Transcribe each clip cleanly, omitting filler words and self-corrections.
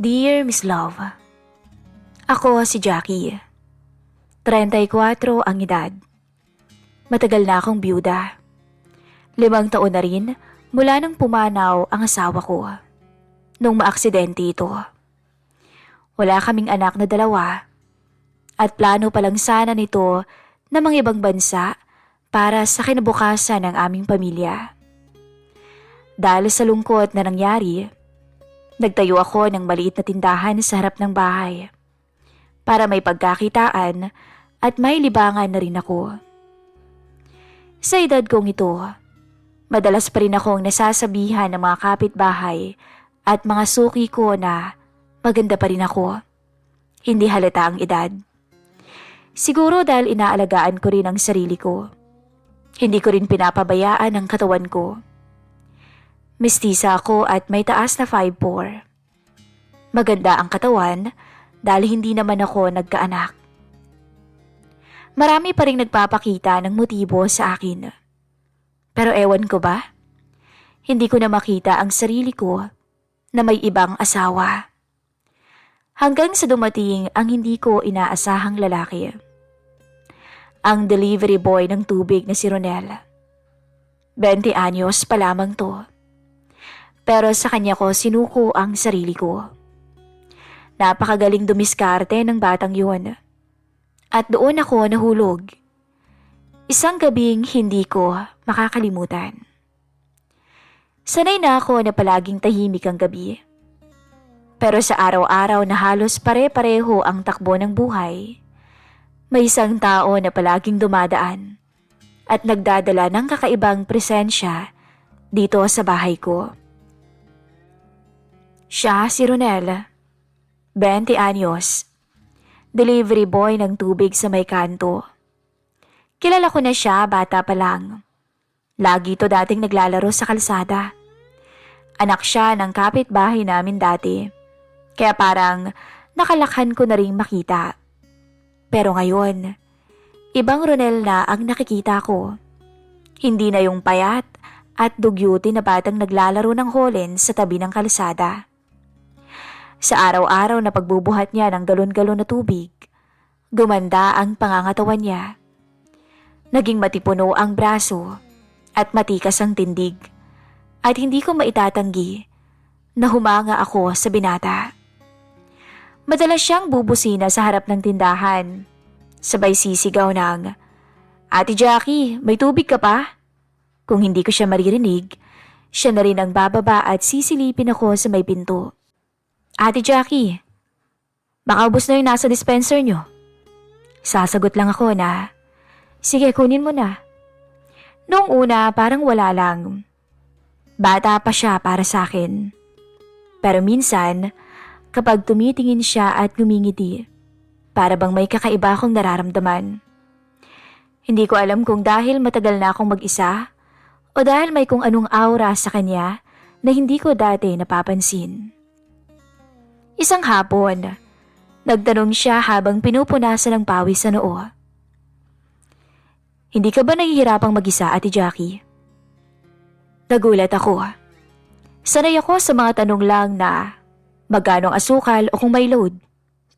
Dear Miss Love, ako si Jackie. 34 ang edad. Matagal na akong byuda. 5 taon na rin mula nang pumanaw ang asawa ko. Nung maaksidente ito. Wala kaming anak na 2 at plano pa lang sana nito na mga ibang bansa para sa kinabukasan ng aming pamilya. Dahil sa lungkot na nangyari, nagtayo ako ng maliit na tindahan sa harap ng bahay para may pagkakitaan at may libangan na rin ako. Sa edad kong ito, madalas pa rin akong nasasabihan ng mga kapitbahay at mga suki ko na maganda pa rin ako. Hindi halata ang edad. Siguro dahil inaalagaan ko rin ang sarili ko. Hindi ko rin pinapabayaan ang katawan ko. Mestiza ako at may taas na 5'4". Maganda ang katawan dahil hindi naman ako nagkaanak. Marami pa rin nagpapakita ng motibo sa akin. Pero ewan ko ba? Hindi ko na makita ang sarili ko na may ibang asawa. Hanggang sa dumating ang hindi ko inaasahang lalaki. Ang delivery boy ng tubig na si Ronel. 20 anyos pa lamang to. Pero sa kanya ko sinuko ang sarili ko. Napakagaling dumiskarte ng batang yun. At doon ako nahulog. Isang gabing hindi ko makakalimutan. Sanay na ako na palaging tahimik ang gabi. Pero sa araw-araw na halos pare-pareho ang takbo ng buhay, may isang tao na palaging dumadaan at nagdadala ng kakaibang presensya dito sa bahay ko. Siya si Ronel, 20 anyos, delivery boy ng tubig sa may kanto. Kilala ko na siya bata pa lang. Lagi ito dating naglalaro sa kalsada. Anak siya ng kapitbahay namin dati, kaya parang nakalakhan ko na ring makita. Pero ngayon, ibang Ronel na ang nakikita ko. Hindi na yung payat at dugyuti na batang naglalaro ng holen sa tabi ng kalsada. Sa araw-araw na pagbubuhat niya ng galon-galon na tubig, gumanda ang pangangatawan niya. Naging matipuno ang braso at matikas ang tindig at hindi ko maitatanggi na humanga ako sa binata. Madalas siyang bubusina sa harap ng tindahan, sabay sisigaw ng, "Ate Jackie, may tubig ka pa?" Kung hindi ko siya maririnig, siya na rin ang bababa at sisilipin ako sa may pinto. "Ate Jackie, baka ubos na yung nasa dispenser nyo." Sasagot lang ako na, "Sige, kunin mo na." Noong una parang wala lang. Bata pa siya para sa akin. Pero minsan, kapag tumitingin siya at ngumingiti, para bang may kakaiba akong nararamdaman. Hindi ko alam kung dahil matagal na akong mag-isa o dahil may kung anong aura sa kanya na hindi ko dati napapansin. Isang hapon, nagtanong siya habang pinupunasan ng pawis sa noo. "Hindi ka ba nahihirapang mag-isa, Ate Jackie?" Nagulat ako. Sanay ako sa mga tanong lang na magkano ang asukal o kung may load.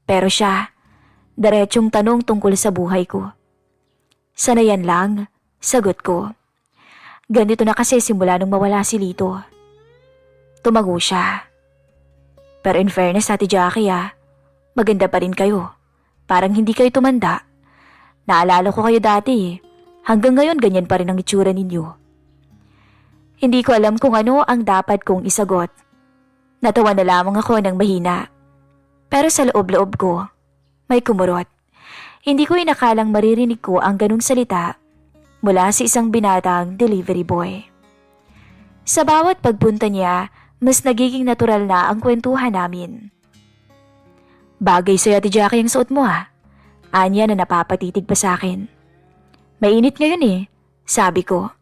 Pero siya, diretsong tanong tungkol sa buhay ko. Sanayan lang, sagot ko. Ganito na kasi simula nung mawala si Lito. Tumago siya. "Pero in fairness, Ate Jackie maganda pa rin kayo. Parang hindi kayo tumanda. Naalala ko kayo dati. Hanggang ngayon ganyan pa rin ang itsura ninyo." Hindi ko alam kung ano ang dapat kong isagot. Natawa na lamang ako ng mahina. Pero sa loob-loob ko, may kumurot. Hindi ko inakalang maririnig ko ang ganung salita mula sa isang binatang delivery boy. Sa bawat pagpunta niya, mas nagiging natural na ang kwentuhan namin. "Bagay sa'yo, Ate Jackie, ang suot mo Anya na napapatitig pa sa akin. "Mainit ngayon sabi ko.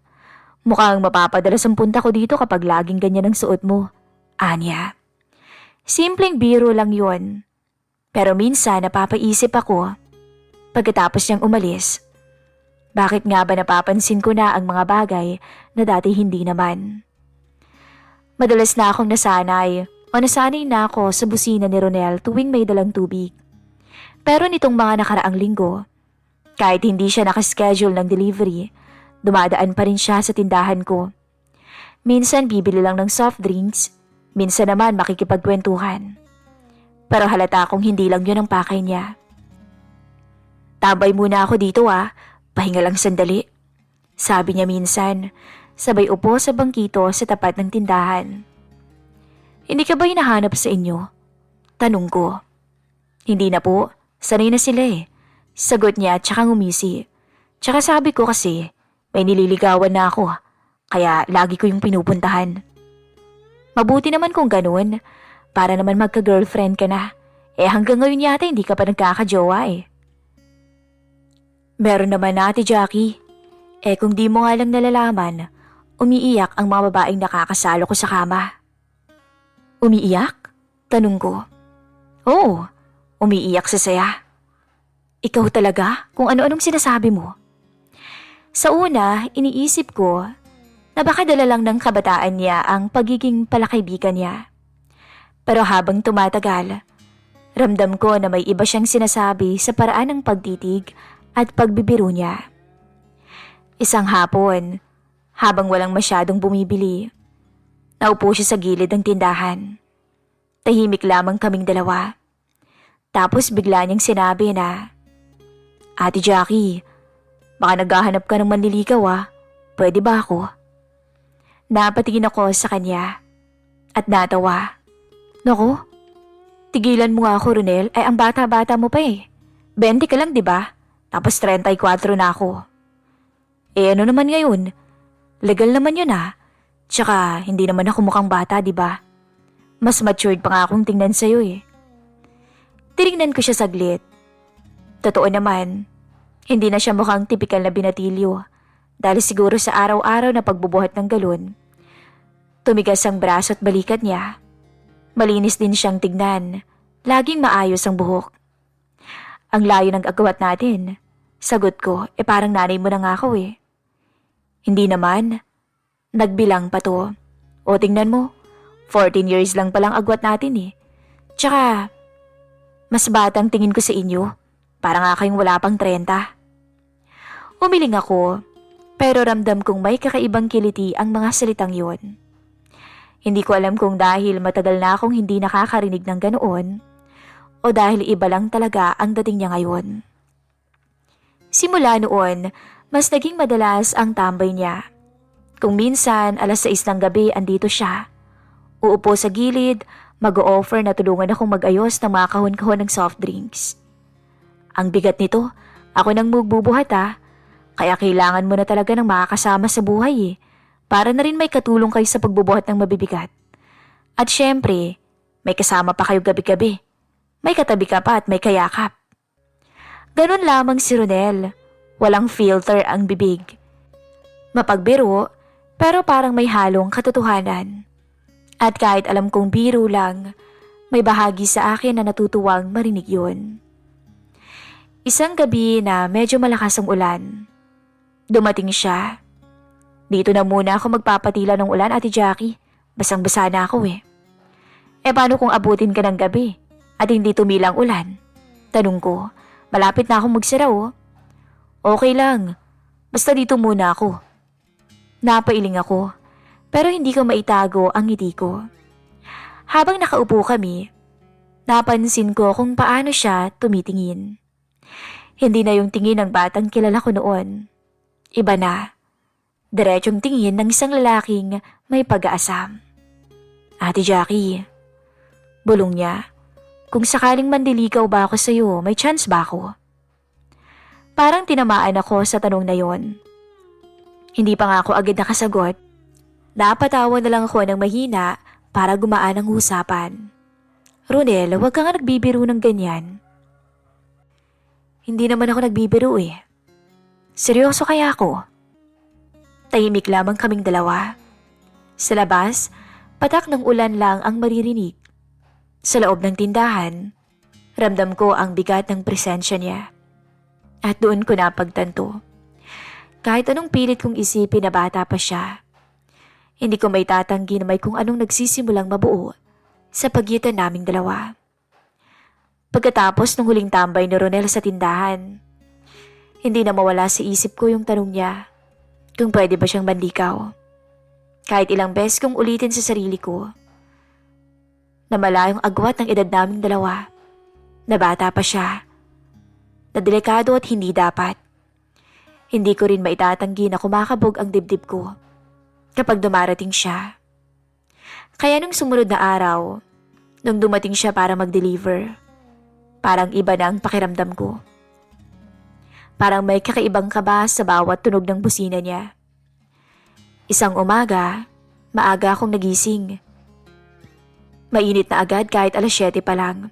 "Mukhang mapapadalas ang punta ko dito kapag laging ganyan ang suot mo." Anya. Simpleng biro lang yon. Pero minsan napapaisip ako, pagkatapos niyang umalis, bakit nga ba napapansin ko na ang mga bagay na dati hindi naman? Madalas na akong nasanay o nasanay na ako sa busina ni Ronel tuwing may dalang tubig. Pero nitong mga nakaraang linggo, kahit hindi siya nakaschedule ng delivery, dumadaan pa rin siya sa tindahan ko. Minsan bibili lang ng soft drinks, minsan naman makikipagkwentuhan. Pero halata akong hindi lang yun ang pakay niya. Tambay muna ako dito pahinga lang sandali. Sabi niya minsan, sabay upo sa bangkito sa tapat ng tindahan. Hindi ka ba hinahanap sa inyo? Tanong ko. Hindi na po, sanay na sila Sagot niya tsaka ngumisi. Tsaka sabi ko kasi, may nililigawan na ako, kaya lagi ko yung pinupuntahan. Mabuti naman kung ganun, para naman magka-girlfriend ka na. Hanggang ngayon yata hindi ka pa nagkakajowa Meron naman na, Ate Jackie. Kung di mo nga lang nalalaman, umiiyak ang mga babaeng nakakasalo ko sa kama. Umiiyak? Tanong ko. Oo, umiiyak sa saya. Ikaw talaga kung ano-anong sinasabi mo. Sa una, iniisip ko na baka dala lang ng kabataan niya ang pagiging palakaibigan niya. Pero habang tumatagal, ramdam ko na may iba siyang sinasabi sa paraan ng pagtitig at pagbibiro niya. Isang hapon, habang walang masyadong bumibili, naupo siya sa gilid ng tindahan. Tahimik lamang kaming dalawa. Tapos bigla niyang sinabi na, Ate Jackie, baka naghahanap ka ng manliligaw Pwede ba ako? Napatingin ako sa kanya at natawa. Naku, tigilan mo nga ako, Ronel. Ang bata-bata mo pa 20 ka lang, di ba? Tapos 34 na ako. Ano naman ngayon? Legal naman yun Tsaka hindi naman ako mukhang bata, di ba? Mas matured pa nga akong tingnan sa'yo Tinignan ko siya saglit. Totoo naman, hindi na siya mukhang tipikal na binatilyo dahil siguro sa araw-araw na pagbubuhat ng galon. Tumigas ang braso at balikat niya. Malinis din siyang tignan, laging maayos ang buhok. Ang layo ng agawat natin. Sagot ko, parang nanay mo na nga ako Hindi naman. Nagbilang pa to. O tingnan mo, 14 years lang palang agwat natin Tsaka, mas batang tingin ko sa inyo. Para nga kayong wala pang 30. Umiling ako, pero ramdam kong may kakaibang kiliti ang mga salitang yon. Hindi ko alam kung dahil matagal na akong hindi nakakarinig ng ganoon, o dahil iba lang talaga ang dating niya ngayon. Simula noon, mas naging madalas ang tambay niya. Kung minsan, 6:00 ng gabi andito siya. Uupo sa gilid, mag-o-offer na tulungan akong mag-ayos ng mga kahon-kahon ng soft drinks. Ang bigat nito, ako nang magbubuhat kaya kailangan mo na talaga ng makakasama sa buhay para na rin may katulong kayo sa pagbubuhat ng mabibigat. At syempre, may kasama pa kayo gabi-gabi. May katabi ka pa at may kayakap. Ganun lamang si Ronel, walang filter ang bibig. Mapagbiro, pero parang may halong katotohanan. At kahit alam kong biro lang, may bahagi sa akin na natutuwang marinig yun. Isang gabi na medyo malakas ang ulan. Dumating siya. Dito na muna ako magpapatila ng ulan, Ate Jackie. Basang-basa na ako paano kung abutin ka ng gabi at hindi tumilang ulan? Tanong ko, malapit na akong magsara Okay lang, basta dito muna ako. Napailing ako, pero hindi ko maitago ang ngiti ko. Habang nakaupo kami, napansin ko kung paano siya tumitingin. Hindi na yung tingin ng batang kilala ko noon. Iba na. Diretsong tingin ng isang lalaking may pag-aasam. Ate Jackie, bulong niya, kung sakaling mandiligaw ba ako sa'yo, may chance ba ako? Parang tinamaan ako sa tanong na yon. Hindi pa nga ako agad nakasagot. Napatawa na lang ako ng mahina para gumaan ang usapan. Ronel, huwag ka nga nagbibiro ng ganyan. Hindi naman ako nagbibiro Seryoso kaya ako? Tahimik lamang kaming dalawa. Sa labas, patak ng ulan lang ang maririnig. Sa loob ng tindahan, ramdam ko ang bigat ng presensya niya. At doon ko napagtanto. Kahit anong pilit kong isipin na bata pa siya, hindi ko may tatanggi na may kung anong nagsisimulang mabuo sa pagitan naming dalawa. Pagkatapos ng huling tambay ni Ronel sa tindahan, hindi na mawala sa isip ko yung tanong niya kung pwede ba siyang manlikaw. Kahit ilang beses kong ulitin sa sarili ko na malayong agwat ng edad naming dalawa, na bata pa siya, na delikado at hindi dapat. Hindi ko rin maitatanggi na kumakabog ang dibdib ko kapag dumarating siya. Kaya nung sumunod na araw, nung dumating siya para mag-deliver, parang iba na ang pakiramdam ko. Parang may kakaibang kaba sa bawat tunog ng busina niya. Isang umaga, maaga akong nagising. Mainit na agad kahit 7:00 pa lang.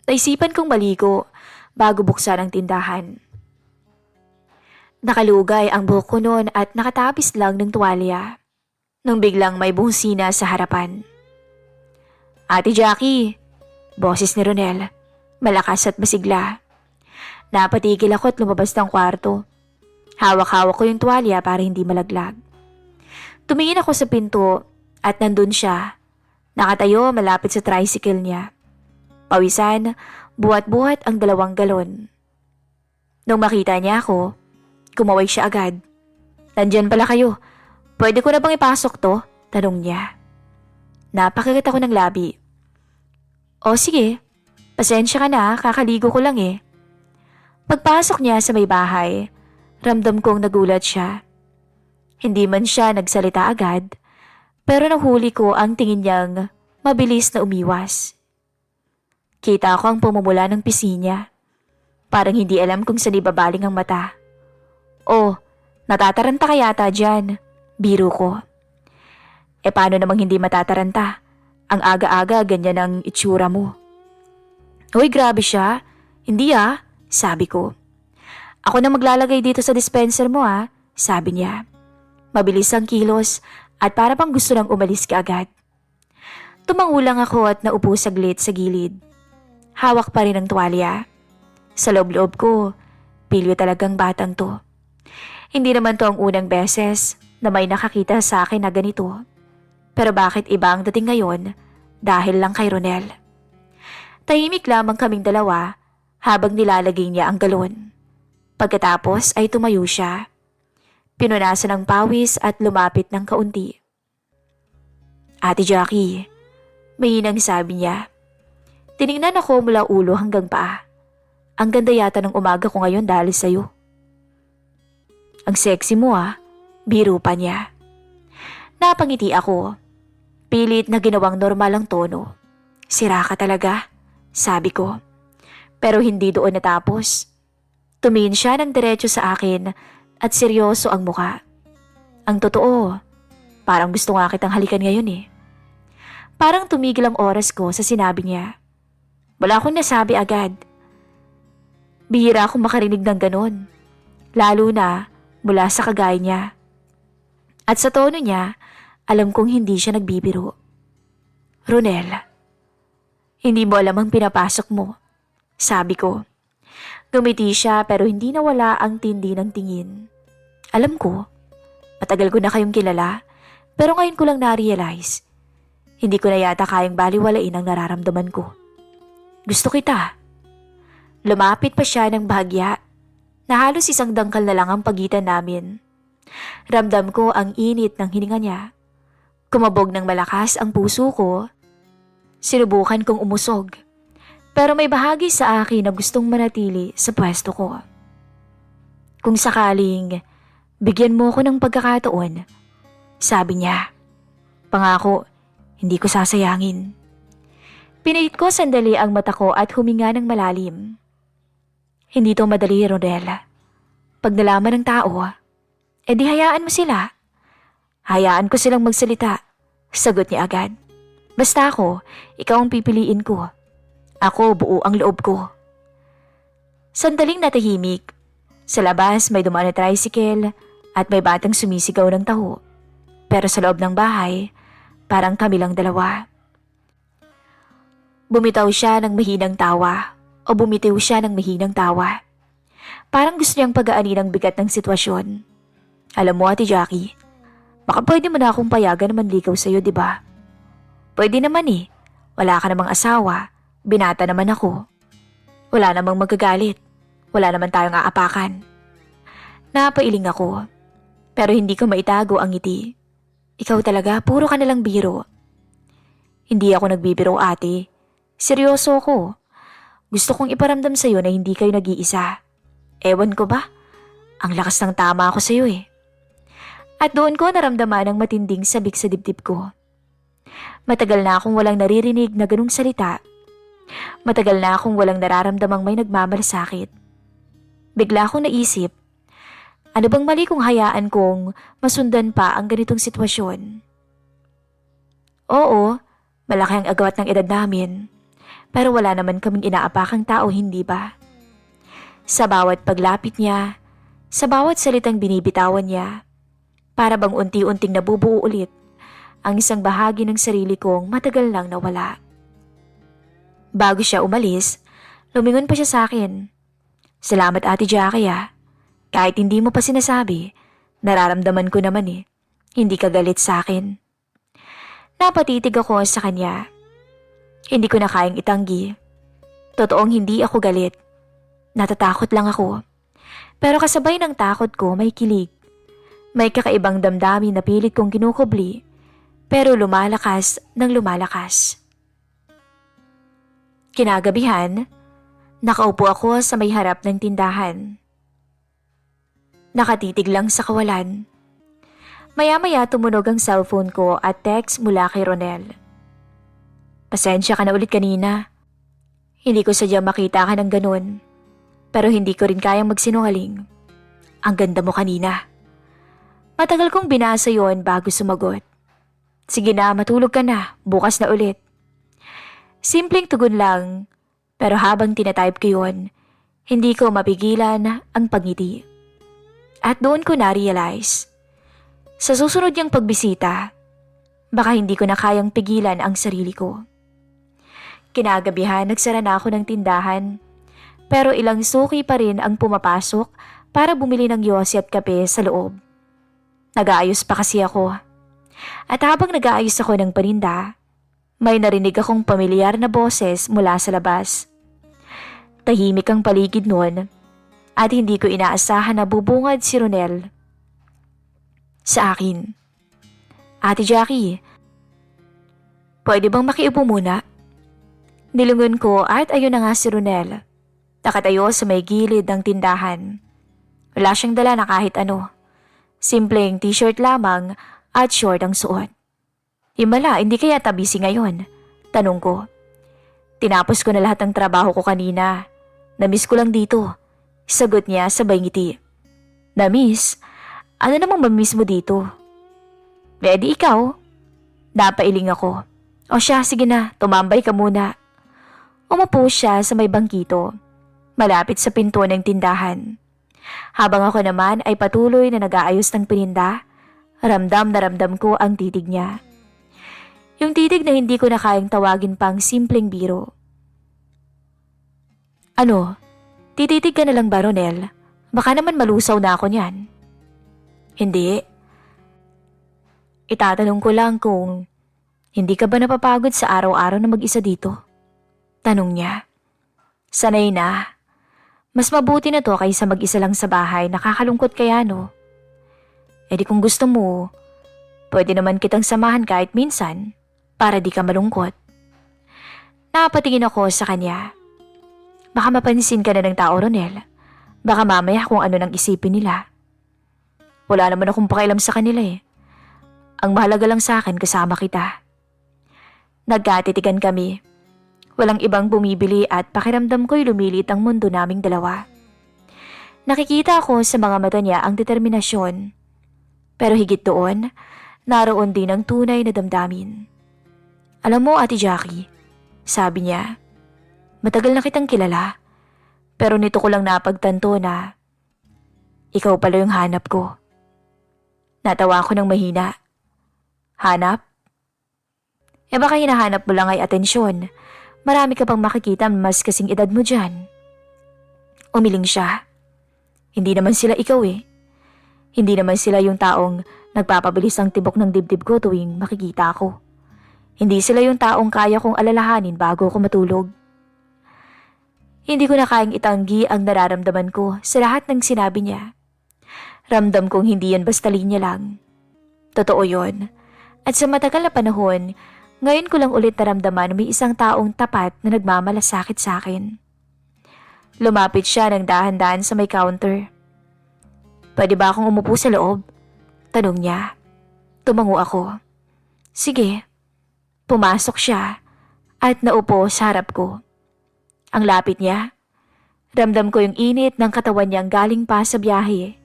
Naisipan kong maligo bago buksan ang tindahan. Nakalugay ang buhok ko noon at nakatapis lang ng tuwalya nung biglang may busina sa harapan. "Ate Jackie," boses ni Ronel, malakas at masigla. Napatigil ako at lumabas ng kwarto. Hawak-hawak ko yung tuwalya para hindi malaglag. Tumingin ako sa pinto at nandun siya, nakatayo malapit sa tricycle niya. Pawisan, buhat-buhat ang 2 galon. Nung makita niya ako, kumaway siya agad. "Nandyan pala kayo. Pwede ko na bang ipasok to?" tanong niya. Napakagat ako ng labi. "O sige, pasensya ka na, kakaligo ko lang eh." Pagpasok niya sa may bahay, ramdam kong nagulat siya. Hindi man siya nagsalita agad, pero nahuli ko ang tingin niyang mabilis na umiwas. Kita ko ang pumumula ng pisngi niya. Parang hindi alam kung saan ibabaling ang mata. "Oh, natataranta ka yata dyan," biro ko. Paano namang hindi matataranta? Ang aga-aga ganyan ang itsura mo." "Uy, grabe siya. Hindi sabi ko. "Ako na maglalagay dito sa dispenser mo sabi niya. Mabilis ang kilos at para bang gusto nang umalis kaagad. Tumangulang ako at naupo saglit sa gilid. Hawak pa rin ang tuwalya. Sa loob-loob ko, pilyo talagang batang to. Hindi naman to ang unang beses na may nakakita sa akin na ganito. Pero bakit iba ang dating ngayon dahil lang kay Ronel? Tahimik lamang kaming dalawa habang nilalagay niya ang galon. Pagkatapos ay tumayo siya. Pinunasan ng pawis at lumapit ng kaunti. "Ate Jackie," mahinang sabi niya. Tiningnan ako mula ulo hanggang paa. "Ang ganda yata ng umaga ko ngayon dahil sa'yo." "Ang sexy mo biro pa niya. Napangiti ako. Pilit na ginawang normal ang tono. "Sira ka talaga," sabi ko. Pero hindi doon natapos. Tumingin siya ng diretso sa akin at seryoso ang muka. "Ang totoo, parang gusto nga kitang halikan ngayon eh." Parang tumigil ang oras ko sa sinabi niya. Wala akong nasabi agad. Bihira akong makarinig ng ganon, lalo na mula sa kagaya niya. At sa tono niya, alam kong hindi siya nagbibiro. "Ronel, hindi mo alam ang pinapasok mo," sabi ko. Gumiti siya pero hindi nawala ang tindi ng tingin. "Alam ko, matagal ko na kayong kilala, pero ngayon ko lang na-realize. Hindi ko na yata kayang baliwalain ang nararamdaman ko. Gusto kita." Lumapit pa siya ng bahagya na halos isang dangkal na lang ang pagitan namin. Ramdam ko ang init ng hininga niya. Kumabog ng malakas ang puso ko. Sinubukan kong umusog, pero may bahagi sa akin na gustong manatili sa pwesto ko. "Kung sakaling bigyan mo ko ng pagkakataon," sabi niya. "Pangako, hindi ko sasayangin." Pinilit ko sandali ang mata ko at huminga ng malalim. "Hindi to madali, Ronel. Pag nalaman ng tao, edi hayaan mo sila." "Hayaan ko silang magsalita," sagot niya agad. "Basta ako, ikaw ang pipiliin ko. Ako, buo ang loob ko." Sandaling natahimik. Sa labas may dumaan na tricycle at may batang sumisigaw ng taho. Pero sa loob ng bahay, parang kami lang dalawa. Bumitaw siya ng mahinang tawa o bumitiw siya ng mahinang tawa. Parang gusto niyang pagaanin ang bigat ng sitwasyon. "Alam mo, Ate Jackie, baka pwede mo na akong payagan na manligaw sa'yo, di ba?" Pwede naman eh. Wala ka namang asawa. Binata naman ako. Wala namang magagalit. Wala naman tayong aapakan. Napailing ako. Pero hindi ko maitago ang ngiti. Ikaw talaga, puro ka nalang biro. Hindi ako nagbibiro, ate. Seryoso ko. Gusto kong iparamdam sa'yo na hindi kayo nag-iisa. Ewan ko ba? Ang lakas ng tama ako sa'yo eh. At doon ko naramdaman ang matinding sabik sa dibdib ko. Matagal na akong walang naririnig na ganung salita. Matagal na akong walang nararamdamang may nagmamalasakit. Bigla akong naisip, ano bang mali kung hayaan kong masundan pa ang ganitong sitwasyon? Oo, malaki ang agawat ng edad namin. Pero wala naman kaming inaapakang tao, hindi ba? Sa bawat paglapit niya, sa bawat salitang binibitawan niya, para bang unti-unting nabubuo ulit ang isang bahagi ng sarili kong matagal lang nawala. Bago siya umalis, lumingon pa siya sa akin. Salamat, Ate Jackie ah. Kahit hindi mo pa sinasabi, nararamdaman ko naman eh. Hindi ka galit sa akin. Napatitig ako sa kanya. Hindi ko na kayang itanggi. Totoong hindi ako galit. Natatakot lang ako. Pero kasabay ng takot ko may kilig. May kakaibang damdamin na pilit kong kinukubli. Pero lumalakas ng lumalakas. Kinagabihan, nakaupo ako sa may harap ng tindahan. Nakatitig lang sa kawalan. Maya-maya tumunog ang cellphone ko at text mula kay Ronel. Pasensya ka na ulit kanina. Hindi ko sadyang makita ka ng ganun. Pero hindi ko rin kayang magsinungaling. Ang ganda mo kanina. Matagal kong binasa yon bago sumagot. Sige na, matulog ka na. Bukas na ulit. Simpleng tugon lang. Pero habang tinatype ko yun, hindi ko mapigilan ang pagngiti. At doon ko na-realize, sa susunod niyang pagbisita, baka hindi ko na kayang pigilan ang sarili ko. Kinagabihan, nagsara na ako ng tindahan, pero ilang suki pa rin ang pumapasok para bumili ng yosi at kape sa loob. Nag-aayos pa kasi ako. At habang nag-aayos ako ng paninda, may narinig akong pamilyar na boses mula sa labas. Tahimik ang paligid noon. At hindi ko inaasahan na bubungad si Ronel sa akin. Ate Jackie, pwede bang makiupo muna? Nilungon ko at ayun na nga si Ronel. Nakatayo sa may gilid ng tindahan. Wala siyang dala na kahit ano. Simpleng t-shirt lamang at short ang suot. Himala, hindi kaya busy ngayon? Tanong ko. Tinapos ko na lahat ng trabaho ko kanina. Namiss ko lang dito. Sagot niya sabay ngiti. Na-miss? Ano namang mamiss mo dito? Ready ikaw? Napailing ako. O siya, sige na, tumambay ka muna. Umupo siya sa may bangkito, malapit sa pinto ng tindahan. Habang ako naman ay patuloy na nag-aayos ng pininda, ramdam na ramdam ko ang titig niya. Yung titig na hindi ko na kayang tawagin pang simpleng biro. Ano? Tititig ka na lang ba, Ronel? Baka naman malusaw na ako niyan. Hindi. Itatanong ko lang kung hindi ka ba napapagod sa araw-araw na mag-isa dito? Tanong niya. Sanay na. Mas mabuti na to kaysa mag-isa lang sa bahay, nakakalungkot kaya no? E di kung gusto mo, pwede naman kitang samahan kahit minsan para di ka malungkot. Napatingin ako sa kanya. Baka mapansin ka na ng tao, Ronel. Baka mamaya kung ano nang isipin nila. Wala naman akong pakialam sa kanila eh. Ang mahalaga lang sa akin kasama kita. Nagkatitigan kami. Walang ibang bumibili at pakiramdam ko'y lumilit ang mundo naming dalawa. Nakikita ko sa mga mata niya ang determinasyon. Pero higit doon, naroon din ang tunay na damdamin. Alam mo, Ate Jackie, sabi niya, matagal na kitang kilala, pero nito ko lang napagtanto na ikaw pala yung hanap ko. Natawa ako ng mahina. Hanap? Eh baka hinahanap mo lang ay atensyon. Marami ka pang makikita mas kasing edad mo dyan. Umiling siya. Hindi naman sila ikaw eh. Hindi naman sila yung taong nagpapabilis ang tibok ng dibdib ko tuwing makikita ako. Hindi sila yung taong kaya kong alalahanin bago ako matulog. Hindi ko na kayang itanggi ang nararamdaman ko sa lahat ng sinabi niya. Ramdam kong hindi yan basta linya lang. Totoo yon. At sa matagal na panahon, ngayon ko lang ulit naramdaman may isang taong tapat na nagmamalasakit sa akin. Lumapit siya ng dahan-dahan sa may counter. Pwede ba akong umupo sa loob? Tanong niya. Tumango ako. Sige. Pumasok siya at naupo sa harap ko. Ang lapit niya. Ramdam ko yung init ng katawan niyang galing pa sa biyahe.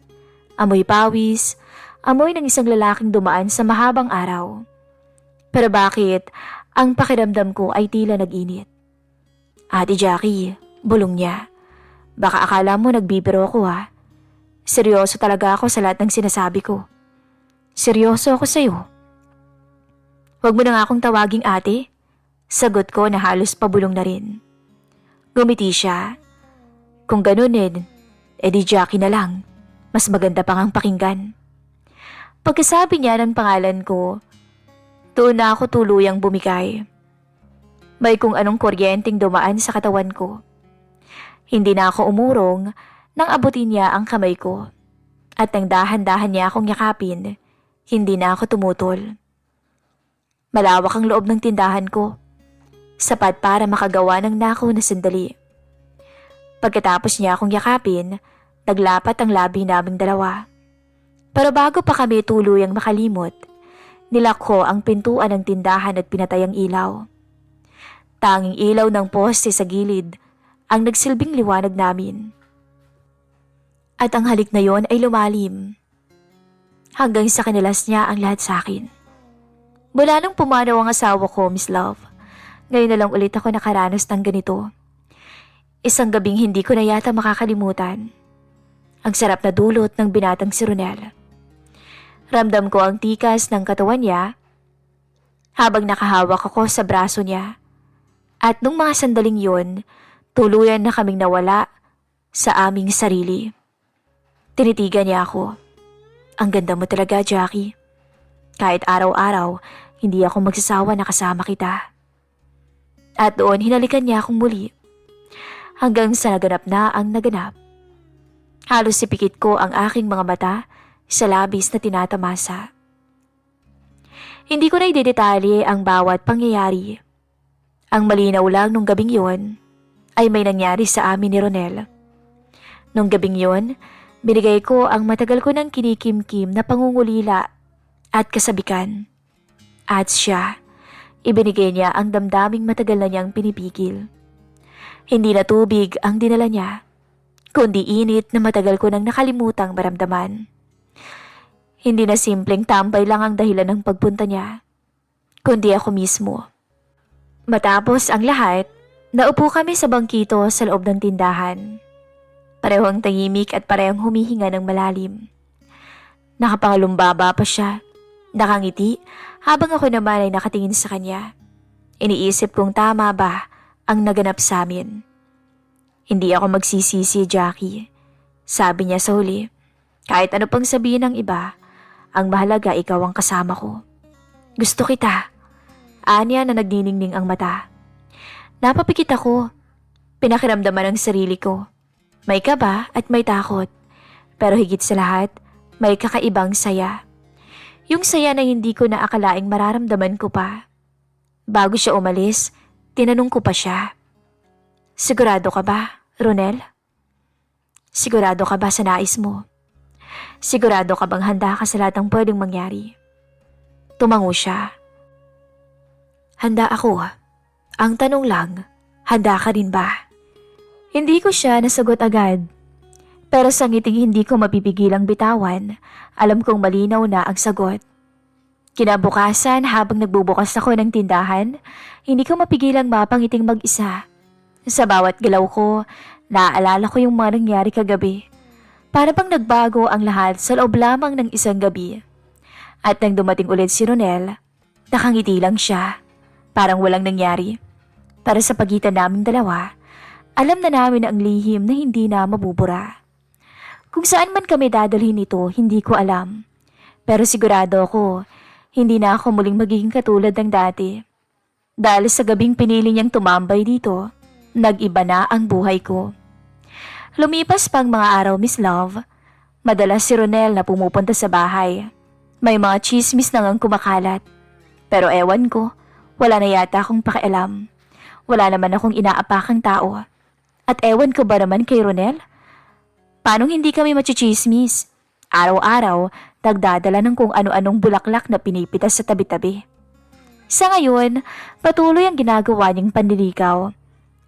Amoy pawis, amoy ng isang lalaking dumaan sa mahabang araw. Pero bakit ang pakiramdam ko ay tila nag-init? Ate Jackie, bulong niya. Baka akala mo nagbibiro ko ha. Seryoso talaga ako sa lahat ng sinasabi ko. Seryoso ako sa'yo. Huwag mo na nga akong tawaging ate. Sagot ko na halos pabulong na rin. Gumiti siya. Kung ganun edi Jackie na lang. Mas maganda pang ang pakinggan. Pagkasabi niya ng pangalan ko, doon na ako tuluyang bumigay. May kung anong kuryenteng dumaan sa katawan ko. Hindi na ako umurong nang abutin niya ang kamay ko. At nang dahan-dahan niya akong yakapin, hindi na ako tumutol. Malawak ang loob ng tindahan ko. Sapat para makagawa ng nakaw na sandali. Pagkatapos niya akong yakapin, naglapat ang labi naming dalawa. Pero bago pa kami tuluyang makalimot, nilak ko ang pintuan ng tindahan at pinatay ang ilaw. Tanging ilaw ng poste sa gilid ang nagsilbing liwanag namin. At ang halik na yon ay lumalim. Hanggang sa kanilas niya ang lahat sa akin. Mula nung pumanaw ang asawa ko, Miss Love, ngayon na lang ulit ako nakaranas ng ganito. Isang gabing hindi ko na yata makakalimutan. Ang sarap na dulot ng binatang si Ronel. Ramdam ko ang tikas ng katawan niya habang nakahawak ako sa braso niya. At nung mga sandaling yon, tuluyan na kaming nawala sa aming sarili. Tinitigan niya ako. Ang ganda mo talaga, Jackie. Kahit araw-araw, hindi ako magsasawa na kasama kita. At doon hinalikan niya akong muli. Hanggang sa naganap na ang naganap. Halos sipikit ko ang aking mga mata sa labis na tinatamasa. Hindi ko na idedetalye ang bawat pangyayari. Ang malinaw lang nung gabing yon ay may nangyari sa amin ni Ronel. Nung gabing yon, binigay ko ang matagal ko ng kinikimkim na pangungulila at kasabikan. At siya, ibinigay niya ang damdaming matagal na niyang pinipigil. Hindi na tubig ang dinala niya, kundi init na matagal ko nang nakalimutang maramdaman. Hindi na simpleng tambay lang ang dahilan ng pagpunta niya, kundi ako mismo. Matapos ang lahat, naupo kami sa bangkito sa loob ng tindahan. Parehong tahimik at parehong humihinga ng malalim. Nakapangalumbaba pa siya, nakangiti habang ako naman ay nakatingin sa kanya. Iniisip kong tama ba ang naganap sa amin. Hindi ako magsisisi, Jackie. Sabi niya sa huli, kahit ano pang sabihin ng iba, ang mahalaga ikaw ang kasama ko. Gusto kita. Anya na nagniningning ang mata. Napapikit ako. Pinakiramdaman ang sarili ko. May kaba at may takot. Pero higit sa lahat, may kakaibang saya. Yung saya na hindi ko naakalaing mararamdaman ko pa. Bago siya umalis, tinanong ko pa siya. Sigurado ka ba, Ronel? Sigurado ka ba sa nais mo? Sigurado ka bang handa ka sa lahat ng pwedeng mangyari? Tumango siya. Handa ako. Ang tanong lang, handa ka rin ba? Hindi ko siya nasagot agad. Pero sa ngiting hindi ko mapipigilang bitawan, alam kong malinaw na ang sagot. Kinabukasan habang nagbubukas ako ng tindahan, hindi ko mapigilang mapangiting mag-isa. Sa bawat galaw ko, naaalala ko yung mga nangyari kagabi. Para bang nagbago ang lahat sa loob lamang ng isang gabi. At nang dumating ulit si Ronel, nakangiti lang siya. Parang walang nangyari. Para sa pagitan naming dalawa, alam na namin ang lihim na hindi na mabubura. Kung saan man kami dadalhin nito, hindi ko alam. Pero sigurado ako, hindi na ako muling magiging katulad ng dati. Dahil sa gabing pinili niyang tumambay dito, nag-iba na ang buhay ko. Lumipas pang mga araw, Miss Love. Madalas si Ronel na pumupunta sa bahay. May mga chismis na ngang kumakalat. Pero ewan ko, wala na yata akong pakialam. Wala naman akong inaapakang tao. At ewan ko ba naman kay Ronel? Paano hindi kami machichismis? Araw-araw, nagdadala ng kung ano-anong bulaklak na pinipitas sa tabi-tabi. Sa ngayon, patuloy ang ginagawa niyang panliligaw.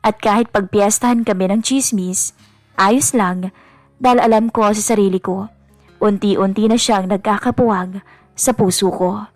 At kahit pagpiestahan kami ng chismis, ayos lang dahil alam ko sa sarili ko, unti-unti na siyang nagkakapuwang sa puso ko.